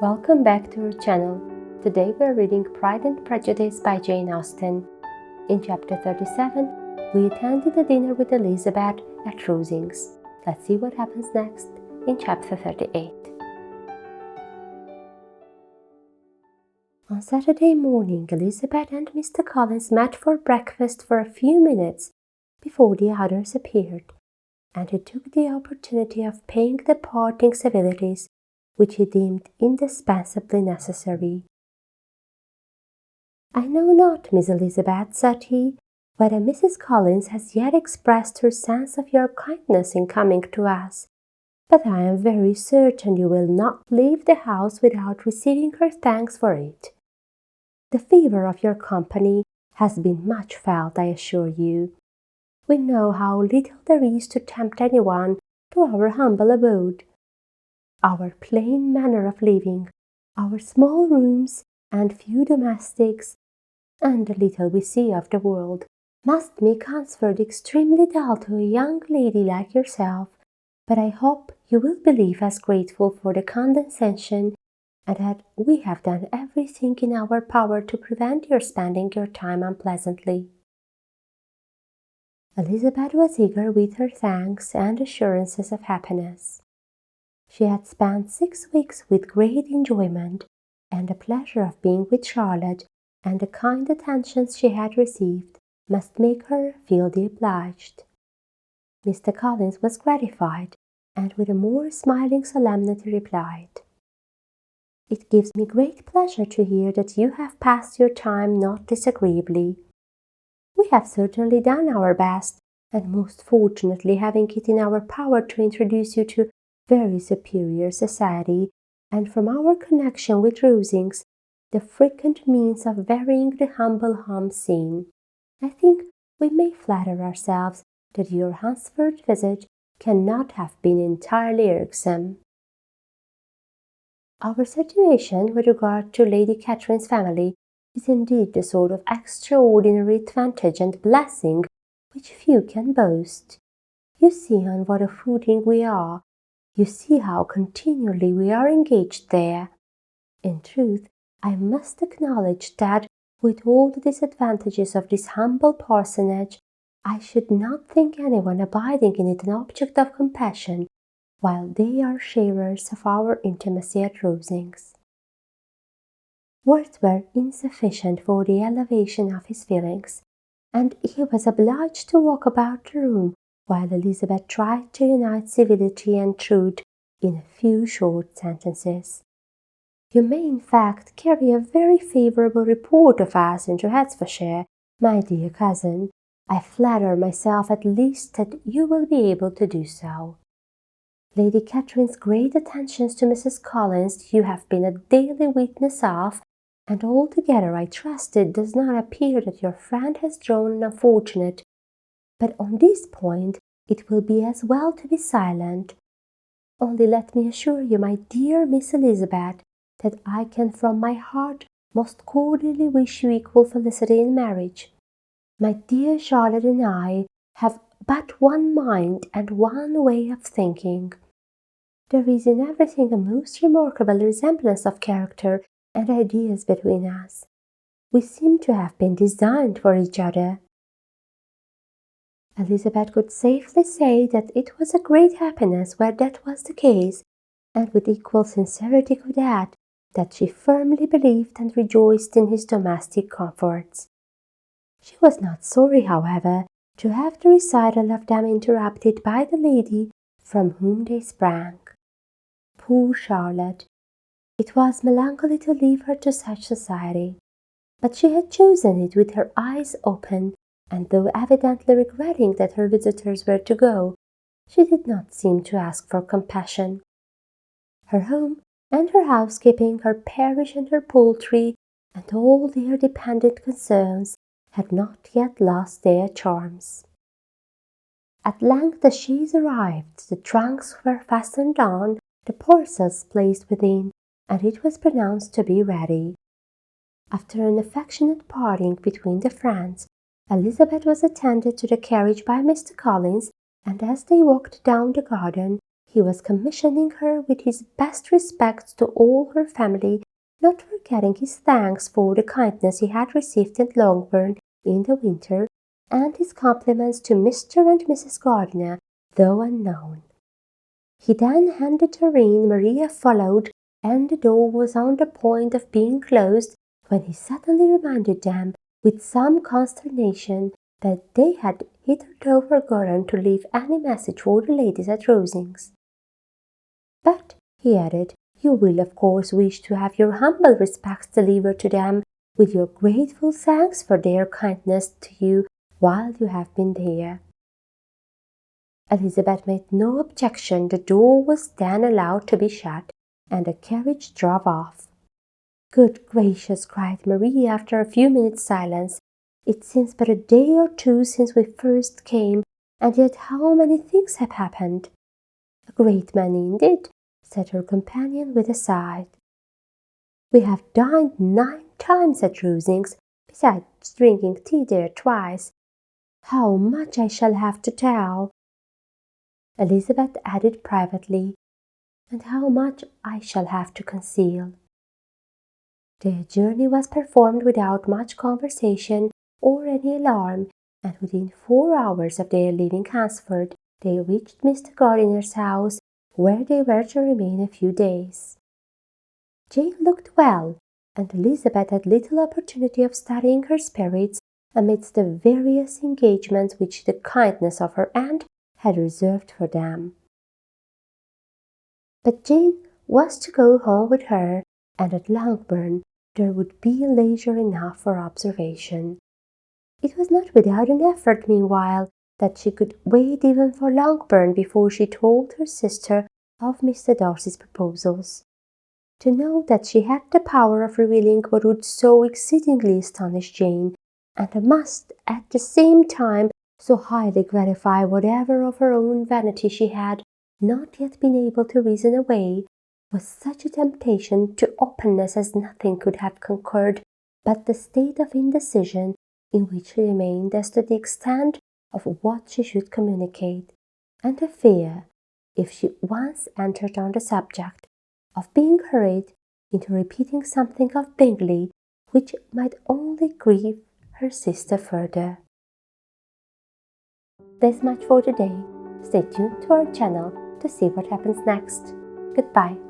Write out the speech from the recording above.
Welcome back to our channel. Today we are reading Pride and Prejudice by Jane Austen. In chapter 37, we attended a dinner with Elizabeth at Rosings. Let's see what happens next in chapter 38. On Saturday morning, Elizabeth and Mr. Collins met for breakfast for a few minutes before the others appeared, and he took the opportunity of paying the parting civilities which he deemed indispensably necessary. "I know not, Miss Elizabeth," said he, "whether Mrs. Collins has yet expressed her sense of your kindness in coming to us, but I am very certain you will not leave the house without receiving her thanks for it. The favour of your company has been much felt, I assure you. We know how little there is to tempt anyone to our humble abode. Our plain manner of living, our small rooms and few domestics, and the little we see of the world, must make Hunsford extremely dull to a young lady like yourself, but I hope you will believe us grateful for the condescension, and that we have done everything in our power to prevent your spending your time unpleasantly." Elizabeth was eager with her thanks and assurances of happiness. She had spent 6 weeks with great enjoyment, and the pleasure of being with Charlotte and the kind attentions she had received must make her feel the obliged. Mr. Collins was gratified, and with a more smiling solemnity replied, "It gives me great pleasure to hear that you have passed your time not disagreeably. We have certainly done our best, and most fortunately having it in our power to introduce you to very superior society, and from our connection with Rosings, the frequent means of varying the humble home scene, I think we may flatter ourselves that your Hunsford visit cannot have been entirely irksome. Our situation with regard to Lady Catherine's family is indeed the sort of extraordinary advantage and blessing which few can boast. You see on what a footing we are. You see how continually we are engaged there. In truth, I must acknowledge that, with all the disadvantages of this humble parsonage, I should not think anyone abiding in it an object of compassion, while they are sharers of our intimacy at Rosings." Words were insufficient for the elevation of his feelings, and he was obliged to walk about the room while Elizabeth tried to unite civility and truth in a few short sentences. "You may, in fact, carry a very favourable report of us into Hertfordshire, my dear cousin. I flatter myself at least that you will be able to do so. Lady Catherine's great attentions to Mrs. Collins you have been a daily witness of, and altogether I trust it does not appear that your friend has drawn an unfortunate. But on this point it will be as well to be silent. Only let me assure you, my dear Miss Elizabeth, that I can from my heart most cordially wish you equal felicity in marriage. My dear Charlotte and I have but one mind and one way of thinking. There is in everything a most remarkable resemblance of character and ideas between us. We seem to have been designed for each other." Elizabeth could safely say that it was a great happiness where that was the case, and with equal sincerity could add that she firmly believed and rejoiced in his domestic comforts. She was not sorry, however, to have the recital of them interrupted by the lady from whom they sprang. Poor Charlotte! It was melancholy to leave her to such society, but she had chosen it with her eyes open, and though evidently regretting that her visitors were to go, she did not seem to ask for compassion. Her home and her housekeeping, her parish and her poultry, and all their dependent concerns had not yet lost their charms. At length the chaise arrived, the trunks were fastened on, the parcels placed within, and it was pronounced to be ready. After an affectionate parting between the friends, Elizabeth was attended to the carriage by Mr. Collins, and as they walked down the garden, He was commissioning her with his best respects to all her family, not forgetting his thanks for the kindness he had received at Longbourn in the winter, and his compliments to Mr. and Mrs. Gardiner, though unknown. He then handed her in, Maria followed, and the door was on the point of being closed when he suddenly reminded them, with some consternation, that they had hitherto forgotten to leave any message for the ladies at Rosings. "But," he added, "you will of course wish to have your humble respects delivered to them, with your grateful thanks for their kindness to you while you have been there." Elizabeth made no objection. The door was then allowed to be shut, and the carriage drove off. "Good gracious!" cried Marie, after a few minutes' silence. "It seems but a day or two since we first came, and yet how many things have happened!" "A great many indeed," said her companion with a sigh. "We have dined 9 times at Rosings, besides drinking tea there twice. How much I shall have to tell!" Elizabeth added privately, "and how much I shall have to conceal." Their journey was performed without much conversation or any alarm, and within 4 hours of their leaving Hansford, they reached Mr. Gardiner's house, where they were to remain a few days. Jane looked well, and Elizabeth had little opportunity of studying her spirits amidst the various engagements which the kindness of her aunt had reserved for them. But Jane was to go home with her, and at Longbourn there would be leisure enough for observation. It was not without an effort, meanwhile, that she could wait even for Longbourn before she told her sister of Mr. Darcy's proposals. To know that she had the power of revealing what would so exceedingly astonish Jane, and must at the same time so highly gratify whatever of her own vanity she had not yet been able to reason away, was such a temptation to openness as nothing could have conquered but the state of indecision in which she remained as to the extent of what she should communicate, and the fear, if she once entered on the subject, of being hurried into repeating something of Bingley which might only grieve her sister further. This much for today. Stay tuned to our channel to see what happens next. Goodbye.